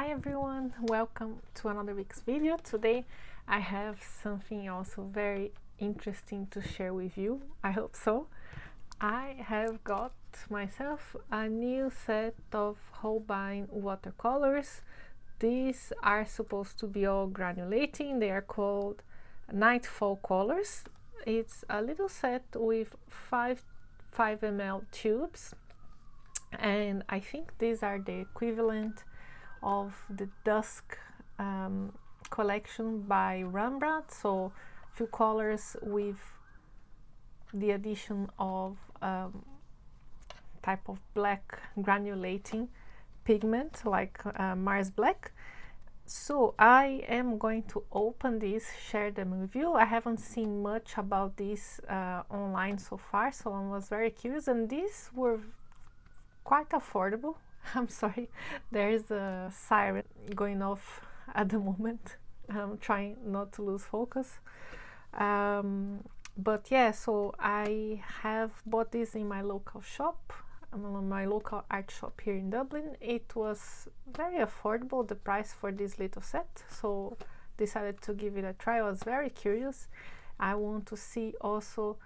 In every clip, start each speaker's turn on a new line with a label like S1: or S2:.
S1: Hi everyone, welcome to another week's video. Today I have something also very interesting to share with you. I hope so. I have got myself a new set of Holbein watercolors. These are supposed to be all granulating. They are called Nightfall colors. It's a little set with 5 ml tubes, and I think these are the equivalent of the Dusk collection by Rembrandt, so few colors with the addition of type of black granulating pigment like Mars Black. So I am going to open this, share them with you. I haven't seen much about this online so far, so I was very curious, and these were quite affordable. I'm sorry, there's a siren going off at the moment. I'm trying not to lose focus. But yeah, so I have bought this in my local shop, my local art shop here in Dublin. It was very affordable, the price for this little set, so decided to give it a try. I was very curious. I want to see also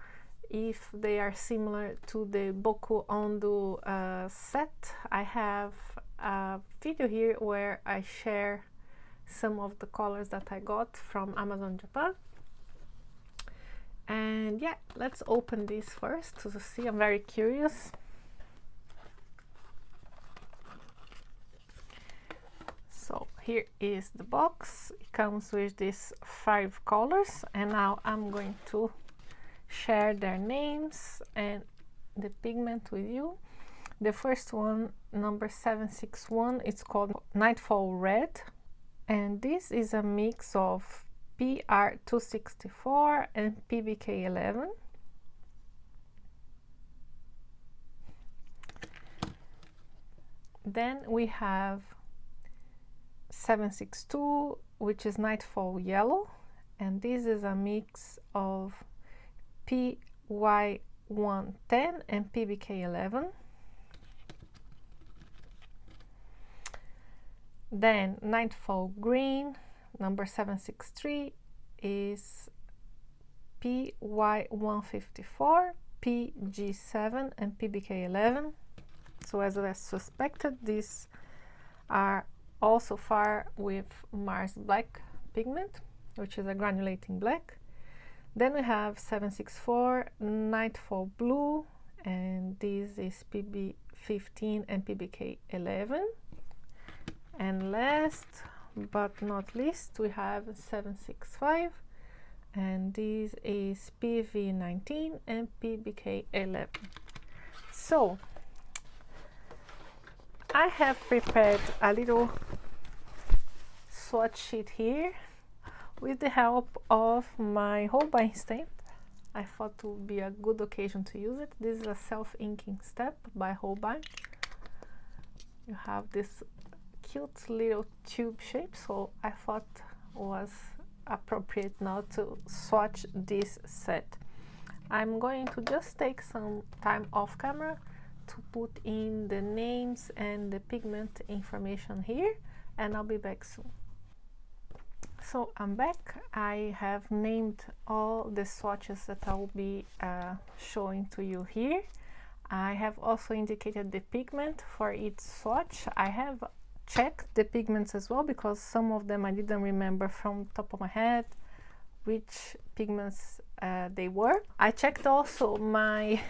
S1: if they are similar to the Boku Ondo set. I have a video here where I share some of the colors that I got from Amazon Japan. And yeah, let's open this first to see. I'm very curious. So here is the box. It comes with these 5 colors, and now I'm going to share their names and the pigment with you. The first one, number 761, it's called Nightfall Red, and this is a mix of PR264 and PBK11. Then we have 762, which is Nightfall Yellow, and this is a mix of PY110 and PBK11. Then Nightfall Green, number 763, is PY154, PG7 and PBK11. So as I suspected, these are also far with Mars Black pigment, which is a granulating black. Then we have 764 Nightfall Blue, and this is PB15 and PBK11. And last but not least, we have 765, and this is PV19 and PBK11. So I have prepared a little swatch sheet here with the help of my Holbein stamp. I thought it would be a good occasion to use it. This is a self-inking stamp by Holbein. You have this cute little tube shape, so I thought it was appropriate now to swatch this set. I'm going to just take some time off camera to put in the names and the pigment information here, and I'll be back soon. So I'm back. I have named all the swatches that I'll be showing to you here. I have also indicated the pigment for each swatch. I have checked the pigments as well, because some of them I didn't remember from the top of my head which pigments they were. I checked also my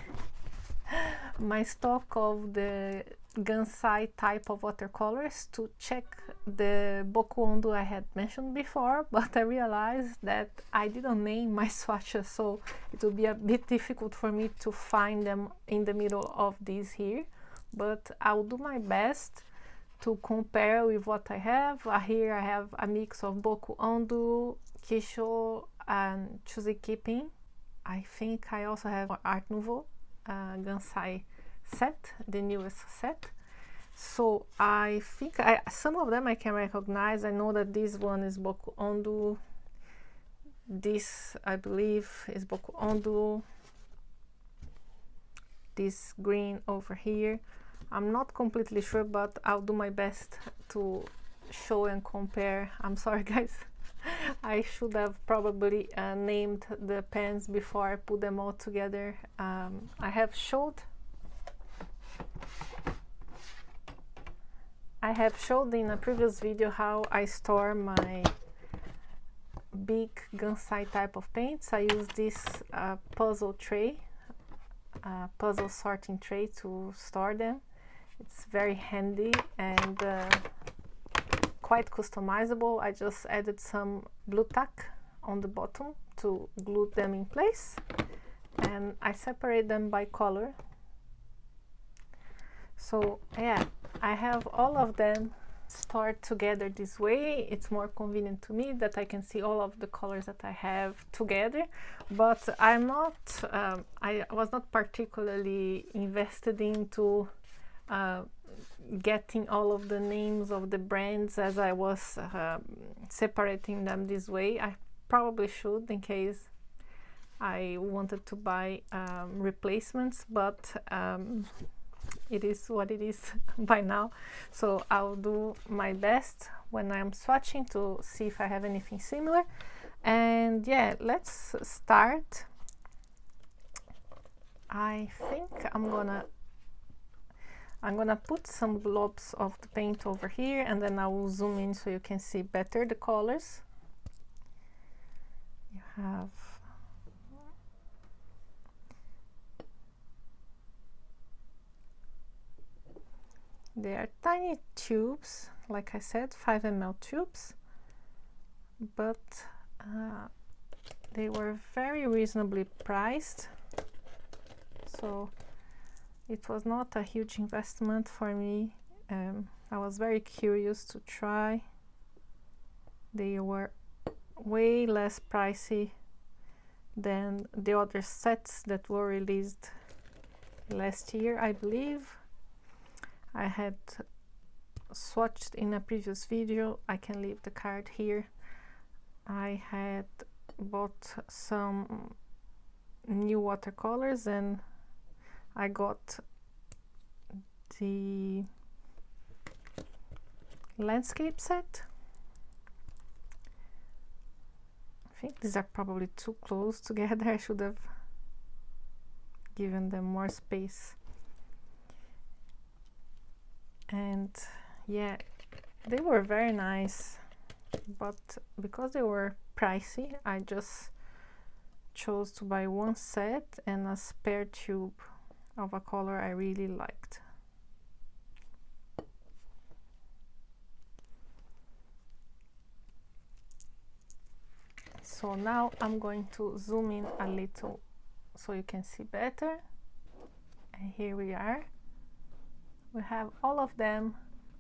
S1: stock of the Gansai type of watercolors to check the Boku Ondo I had mentioned before, but I realized that I didn't name my swatches, so it would be a bit difficult for me to find them in the middle of this here, but I'll do my best to compare with what I have. Here I have a mix of Boku Ondo, Kisho and Choosy Keeping. I think I also have Art Nouveau Gansai set, the newest set. So I think some of them I can recognize. I know that this one is Boku Ondo, this I believe is Boku Ondo, this green over here I'm not completely sure, but I'll do my best to show and compare. I'm sorry guys, I should have probably named the pens before I put them all together. I have showed in a previous video how I store my big gunsight type of paints. I use this puzzle tray, puzzle sorting tray, to store them. It's very handy and quite customizable. I just added some glue tack on the bottom to glue them in place, and I separate them by color. So yeah, I have all of them stored together this way. It's more convenient to me that I can see all of the colors that I have together, but I'm not I was not particularly invested into getting all of the names of the brands as I was separating them this way. I probably should, in case I wanted to buy replacements, but it is what it is by now. So I'll do my best when I'm swatching to see if I have anything similar. And yeah, let's start. I think I'm gonna put some blobs of the paint over here, and then I will zoom in so you can see better the colors. You have they are tiny tubes, like I said, 5 ml tubes, but they were very reasonably priced, so it was not a huge investment for me. I was very curious to try. They were way less pricey than the other sets that were released last year, I believe. I had swatched in a previous video. I can leave the card here. I had bought some new watercolors, and I got the landscape set. I think these are probably too close together. I should have given them more space. And yeah, they were very nice, but because they were pricey, I just chose to buy one set and a spare tube of a color I really liked. So now I'm going to zoom in a little so you can see better. And here we are. We have all of them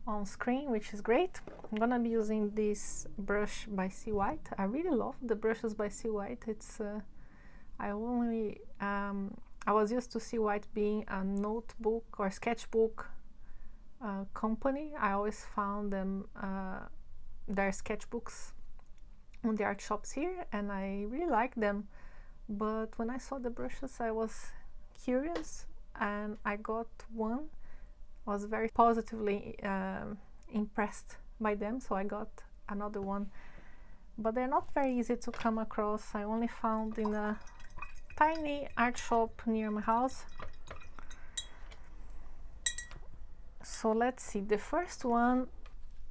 S1: on screen, which is great. I'm gonna be using this brush by C White. I really love the brushes by C White. It's I was used to C White being a notebook or sketchbook company. I always found them their sketchbooks on the art shops here, and I really like them. But when I saw the brushes, I was curious, and I got one. Was very positively impressed by them, so I got another one. But they're not very easy to come across. I only found in a tiny art shop near my house. So let's see. The first one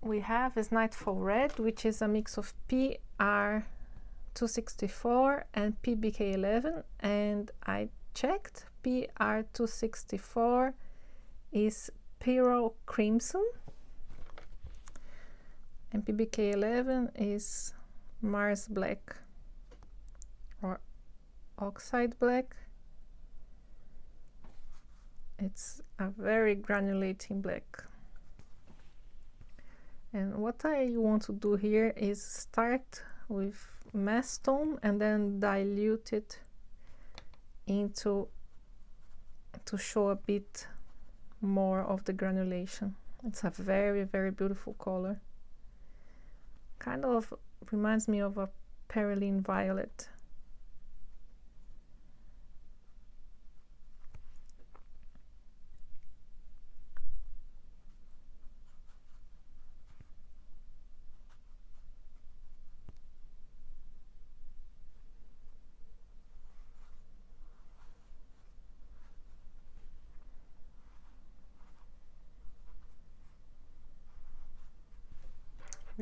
S1: we have is Nightfall Red, which is a mix of PR264 and PBK11, and I checked. PR264 is Pearl Crimson, and PBK11 is Mars Black or Oxide Black. It's a very granulating black. And what I want to do here is start with mass tone and then dilute it into to show a bit more of the granulation. It's a very, very beautiful color. Kind of reminds me of a Perylene Violet.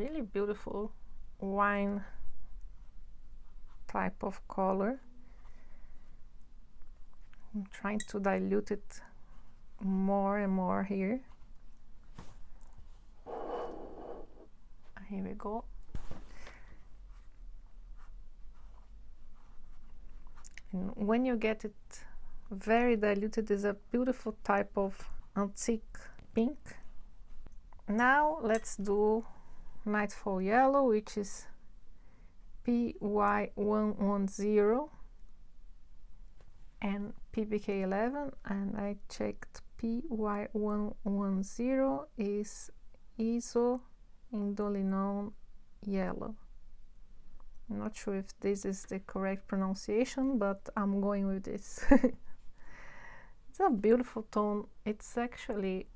S1: really beautiful wine type of color. I'm trying to dilute it more and more here. Here we go. And when you get it very diluted, is a beautiful type of antique pink. Now let's do Nightfall Yellow, which is PY110 and PBK11, and I checked PY110 is ISO Indolinone Yellow. I'm not sure if this is the correct pronunciation, but I'm going with this. It's a beautiful tone. It's actually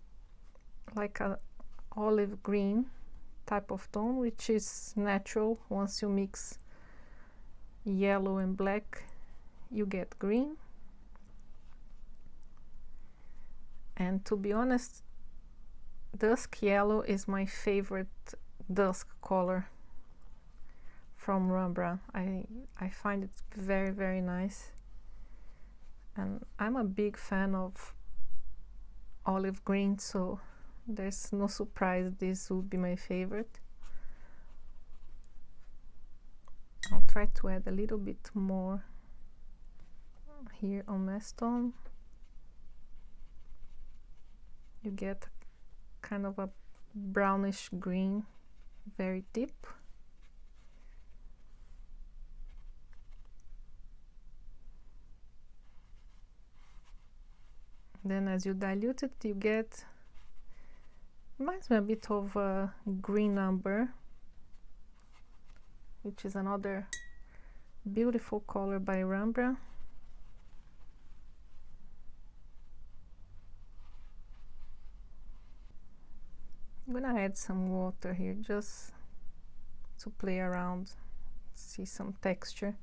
S1: like an olive green type of tone, which is natural. Once you mix yellow and black, you get green. And to be honest, dusk yellow is my favorite dusk color from Rembrandt. I find it very, very nice, and I'm a big fan of olive green, so there's no surprise this would be my favorite. I'll try to add a little bit more here on my stone. You get kind of a brownish green, very deep. Then as you dilute it, you get, reminds me a bit of green umber, which is another beautiful color by Rembrandt. I'm gonna add some water here just to play around, see some texture.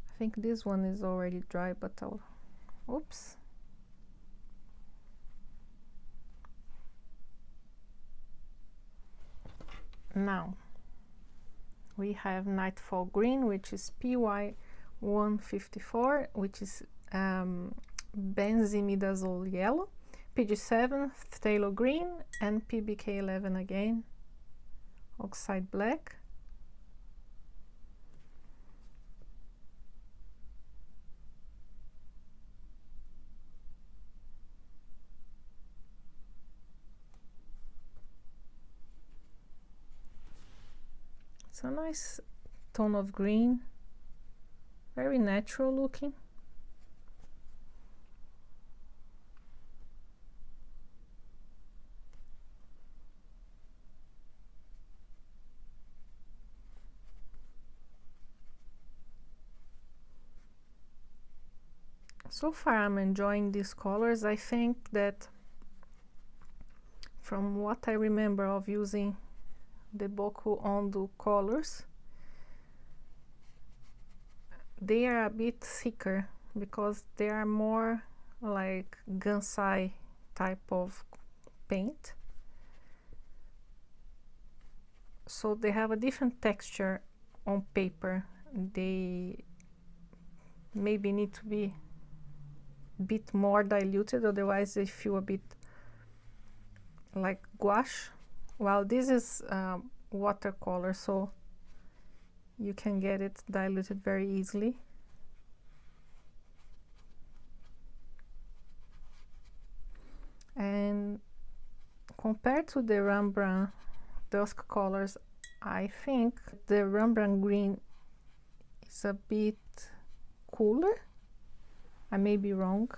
S1: I think this one is already dry, but I'll, oops. Now we have Nightfall Green, which is PY154, which is benzimidazole yellow, PG7 phthalo green, and PBK11 again, oxide black. It's a nice tone of green, very natural looking. So far I'm enjoying these colors. I think that from what I remember of using the Boku Ondo colors, they are a bit thicker because they are more like Gansai type of paint, so they have a different texture on paper. They maybe need to be a bit more diluted, otherwise they feel a bit like gouache, while this is watercolor, so you can get it diluted very easily. And compared to the Rembrandt dusk colors, I think the Rembrandt green is a bit cooler. I may be wrong.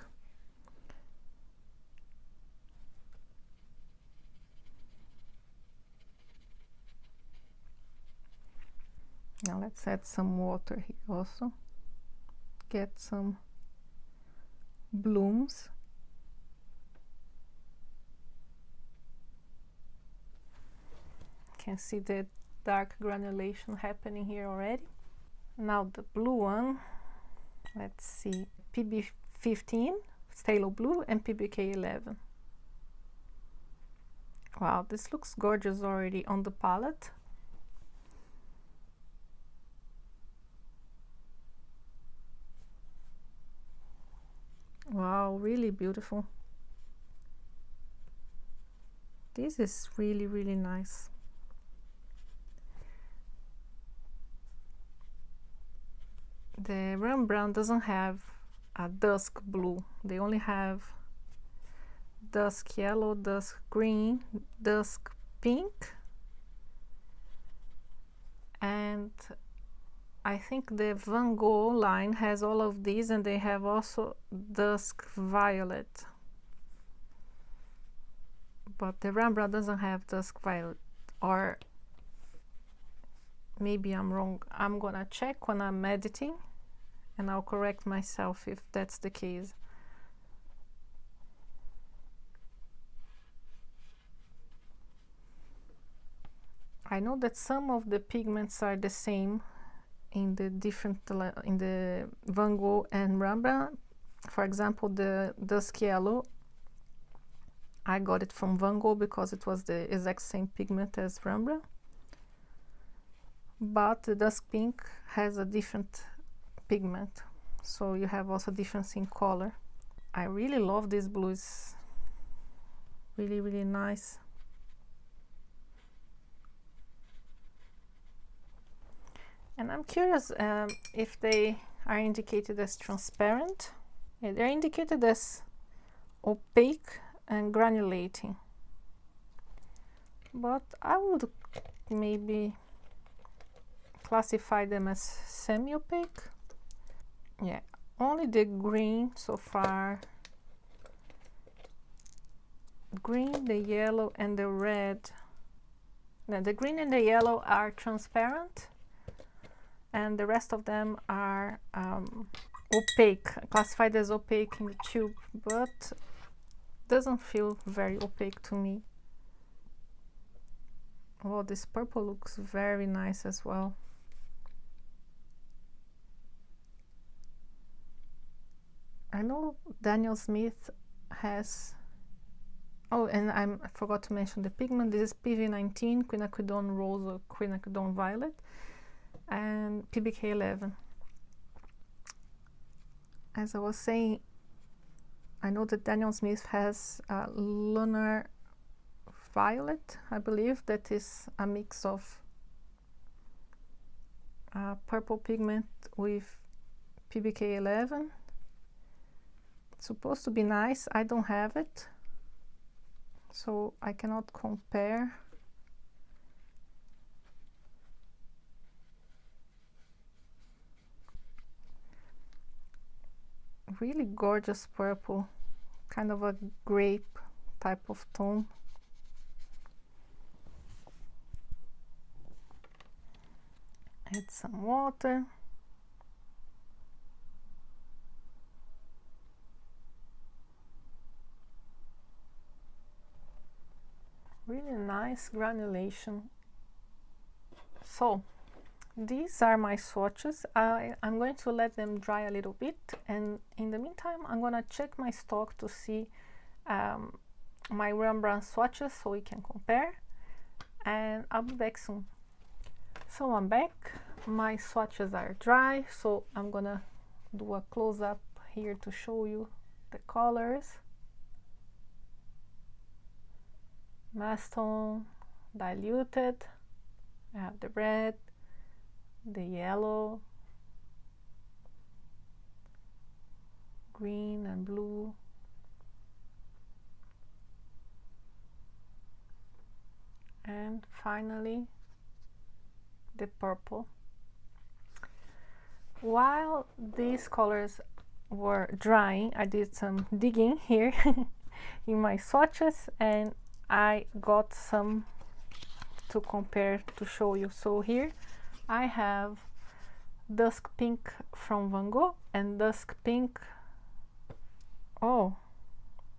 S1: Now let's add some water here also. Get some blooms. Can see the dark granulation happening here already. Now the blue one, let's see, PB15, phthalo blue, and PBK11. Wow, this looks gorgeous already on the palette. Wow, really beautiful. This is really, really nice. The Rembrandt doesn't have a dusk blue. They only have dusk yellow, dusk green, dusk pink, and I think the Van Gogh line has all of these, and they have also dusk violet. But the Rembrandt doesn't have dusk violet, or maybe I'm wrong. I'm gonna check when I'm editing and I'll correct myself if that's the case. I know that some of the pigments are the same in the different in the Van Gogh and Rembrandt. For example, the dusk yellow, I got it from Van Gogh because it was the exact same pigment as Rembrandt. But the dusk pink has a different pigment, so you have also difference in color. I really love this blue. It's really, really nice. And I'm curious if they are indicated as transparent. Yeah, they're indicated as opaque and granulating, but I would maybe classify them as semi-opaque. Yeah, only the green so far. Green, the yellow, and the red. Now, the green and the yellow are transparent, and the rest of them are opaque, classified as opaque in the tube, but doesn't feel very opaque to me. Oh, this purple looks very nice as well. I know Daniel Smith has, oh, and I forgot to mention the pigment. This is PV19, Quinacridone Rose or Quinacridone Violet, and PBK11. As I was saying, I know that Daniel Smith has Lunar Violet, I believe, that is a mix of purple pigment with PBK11. It's supposed to be nice. I don't have it, so I cannot compare. Really gorgeous purple, kind of a grape type of tone. Add some water. Really nice granulation. So these are my swatches. I'm going to let them dry a little bit, and in the meantime I'm gonna check my stock to see my Rembrandt swatches so we can compare, and I'll be back soon. So I'm back. My swatches are dry, so I'm gonna do a close-up here to show you the colors. Mastone, diluted. I have the red, the yellow, green and blue, and finally the purple. While these colors were drying, I did some digging here in my swatches, and I got some to compare to show you. So here I have dusk pink from Van Gogh and dusk pink. Oh,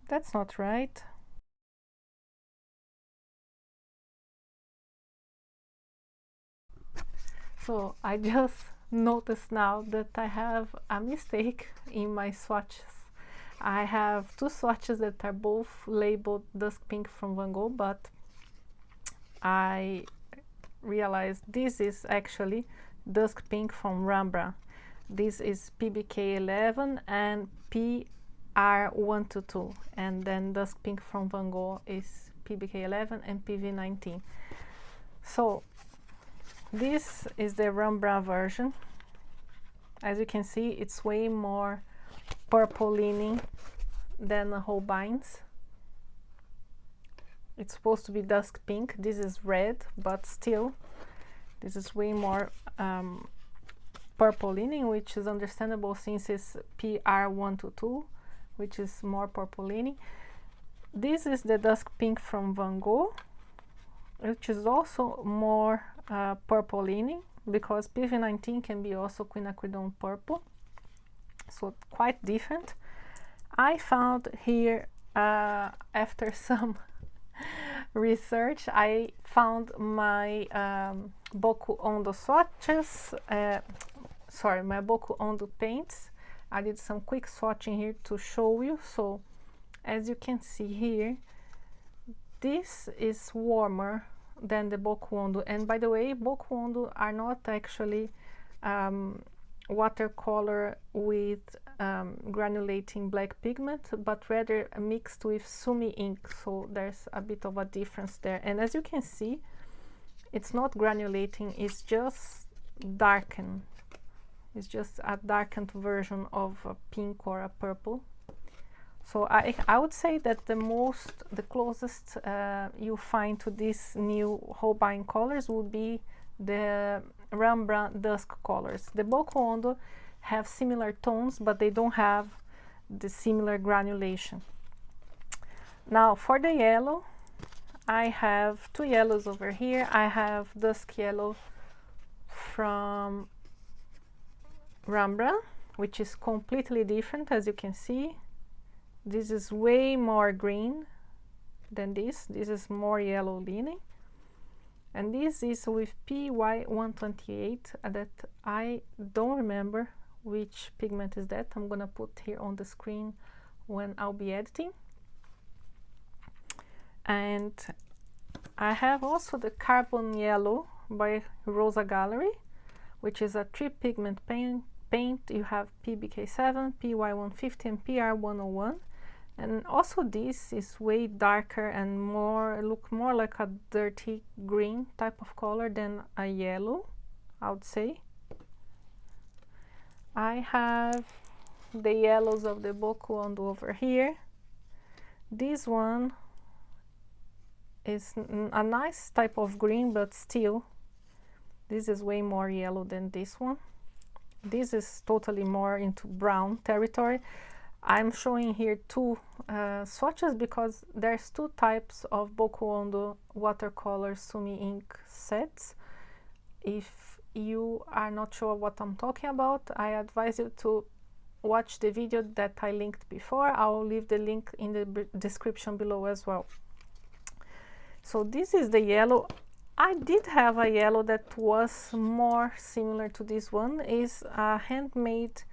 S1: that's not right. So I just noticed now that I have a mistake in my swatches. I have two swatches that are both labeled dusk pink from Van Gogh, but I realized this is actually Dusk Pink from Rembrandt. This is PBK11 and PR122, and then Dusk Pink from Van Gogh is PBK11 and PV19. So this is the Rembrandt version. As you can see, it's way more purple leaning than Holbein's. It's supposed to be dusk pink. This is red, but still this is way more purple leaning, which is understandable since it's PR122, which is more purple leaning. This is the dusk pink from Van Gogh, which is also more purple leaning, because PV19 can be also quinacridone purple, so quite different. I found here, after some research, I found my Boku Ondo swatches, my Boku Ondo paints. I did some quick swatching here to show you. So as you can see here, this is warmer than the Boku Ondo. And by the way, Boku Ondo are not actually watercolor with granulating black pigment, but rather mixed with sumi ink, so there's a bit of a difference there. And as you can see, it's not granulating, it's just darkened. It's just a darkened version of a pink or a purple. So I would say that the closest you find to these new Holbein colors would be the Rembrandt dusk colors. The Boku Ondo have similar tones, but they don't have the similar granulation. Now for the yellow, I have two yellows over here. I have dusk yellow from Rembrandt, which is completely different, as you can see. This is way more green than this. This is more yellow leaning. And this is with PY128 that I don't remember which pigment is that. I'm gonna put here on the screen when I'll be editing. And I have also the Carbon Yellow by Rosa Gallery, which is a 3-pigment paint. You have PBK7, PY150 and PR101. And also this is way darker and look more like a dirty green type of color than a yellow, I would say. I have the yellows of the Boku Ondo over here. This one is a nice type of green, but still this is way more yellow than this one. This is totally more into brown territory. I'm showing here two swatches because there's two types of Boku Ondo watercolor sumi ink sets. If you are not sure what I'm talking about, I advise you to watch the video that I linked before. I'll leave the link in the description below as well. So this is the yellow. I did have a yellow that was more similar to this one. Is a handmade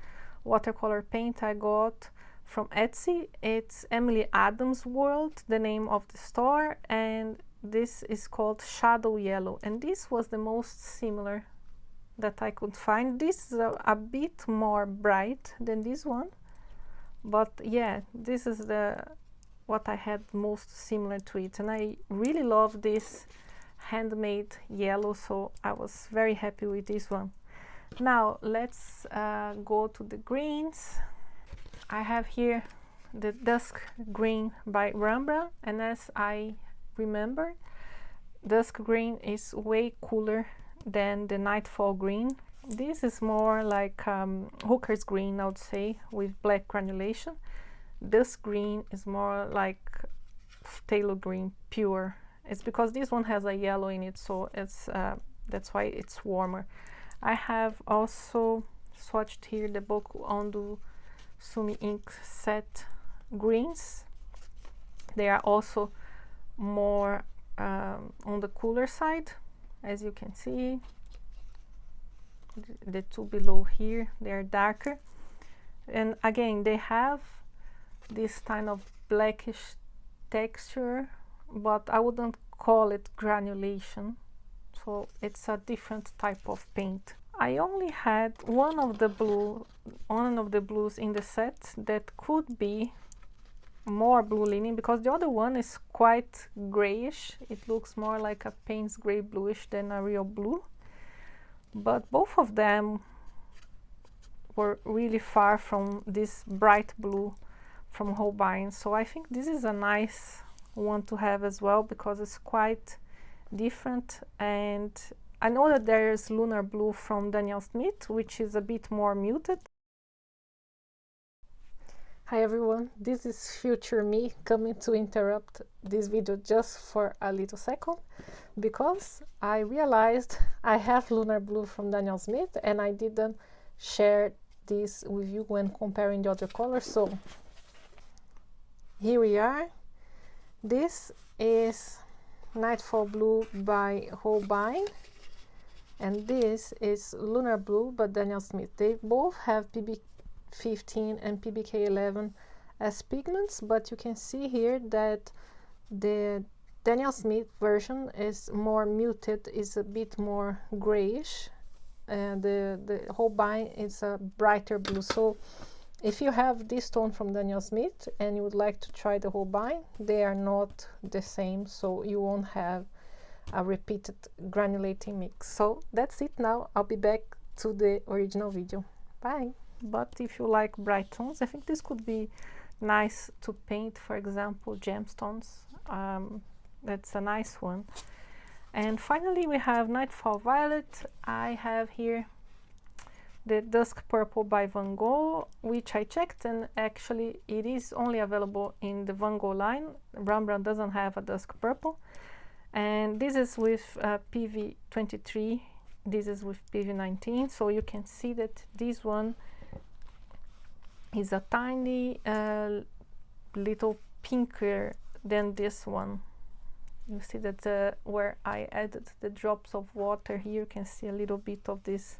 S1: watercolor paint I got from Etsy. It's Emily Adams World, the name of the store, and this is called Shadow Yellow, and this was the most similar that I could find. This is a bit more bright than this one, but yeah, this is what I had most similar to it, and I really love this handmade yellow, so I was very happy with this one. Now let's go to the greens. I have here the Dusk Green by Rembrandt, and as I remember, Dusk Green is way cooler than the Nightfall Green. This is more like Hooker's Green, I would say, with black granulation. Dusk Green is more like Phthalo Green, pure. It's because this one has a yellow in it, so it's that's why it's warmer. I have also swatched here the Boku Ondo Sumi Ink set greens. They are also more on the cooler side, as you can see. The two below here, they are darker, and again they have this kind of blackish texture, but I wouldn't call it granulation, so it's a different type of paint. I only had one of the blues in the set that could be more blue leaning, because the other one is quite grayish. It looks more like a Payne's gray bluish than a real blue, but both of them were really far from this bright blue from Holbein. So I think this is a nice one to have as well, because it's quite different. And I know that there's Lunar Blue from Daniel Smith, which is a bit more muted. Hi everyone, this is future me coming to interrupt this video just for a little second, because I realized I have Lunar Blue from Daniel Smith and I didn't share this with you when comparing the other colors. So here we are. This is Nightfall Blue by Holbein, and this is Lunar Blue by Daniel Smith. They both have PB15 and PBK11 as pigments, but you can see here that the Daniel Smith version is more muted, is a bit more grayish, and the Holbein is a brighter blue. So if you have this tone from Daniel Smith and you would like to try the Holbein, they are not the same, so you won't have a repeated granulating mix. So that's it now. I'll be back to the original video. Bye. But if you like bright tones, I think this could be nice to paint, for example, gemstones. That's a nice one. And finally we have Nightfall Violet. I have here the Dusk Purple by Van Gogh, which I checked, and actually it is only available in the Van Gogh line. Rembrandt doesn't have a Dusk Purple. And this is with PV23, this is with PV19, so you can see that this one is a tiny little pinker than this one. You see that where I added the drops of water here, you can see a little bit of this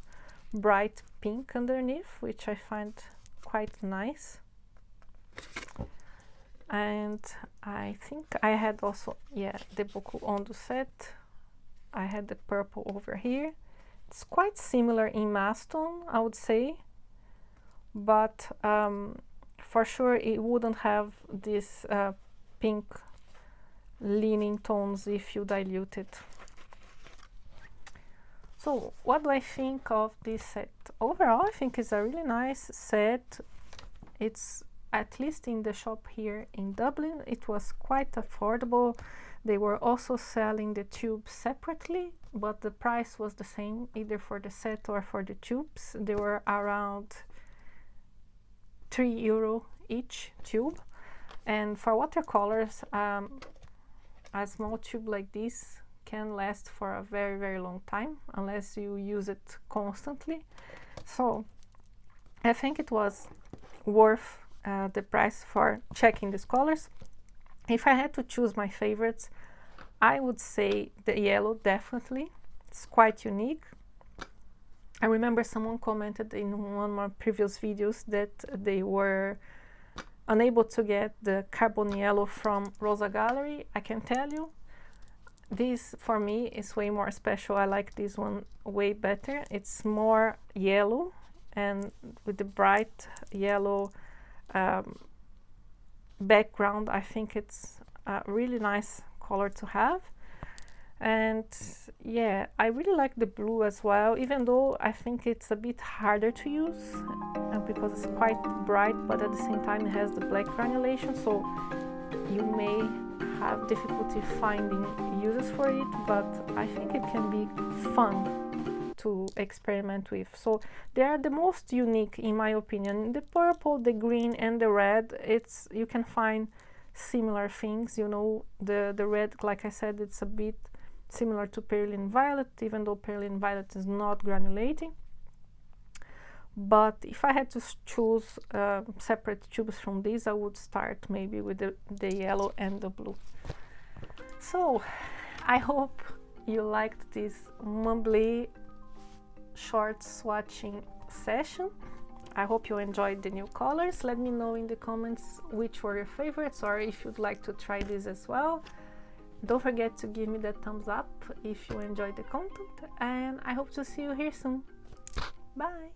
S1: bright pink underneath, which I find quite nice. And I think I had also, yeah, the Beaucoup Ondo set. I had the purple over here. It's quite similar in mass tone, I would say, but for sure it wouldn't have this pink leaning tones if you dilute it. So what do I think of this set? Overall, I think it's a really nice set. It's, at least in the shop here in Dublin, it was quite affordable. They were also selling the tubes separately, but the price was the same either for the set or for the tubes. They were around €3 each tube. And for watercolors, a small tube like this can last for a very, very long time unless you use it constantly. So I think it was worth the price for checking these colors. If I had to choose my favorites, I would say the yellow, definitely. It's quite unique. I remember someone commented in one of my previous videos that they were unable to get the carbon yellow from Rosa Gallery. I can tell you, this for me is way more special. I like this one way better. It's more yellow, and with the bright yellow background, I think it's a really nice color to have. And yeah, I really like the blue as well, even though I think it's a bit harder to use because it's quite bright, but at the same time it has the black granulation, so you may have difficulty finding uses for it, but I think it can be fun to experiment with. So they are the most unique in my opinion. The purple, the green and the red, it's, you can find similar things, you know. The red, like I said, it's a bit similar to Perylene Violet, even though Perylene Violet is not granulating. But if I had to choose separate tubes from these, I would start maybe with the yellow and the blue. So I hope you liked this mumbly short swatching session. I hope you enjoyed the new colors. Let me know in the comments which were your favorites, or if you'd like to try this as well. Don't forget to give me that thumbs up if you enjoyed the content, and I hope to see you here soon. Bye!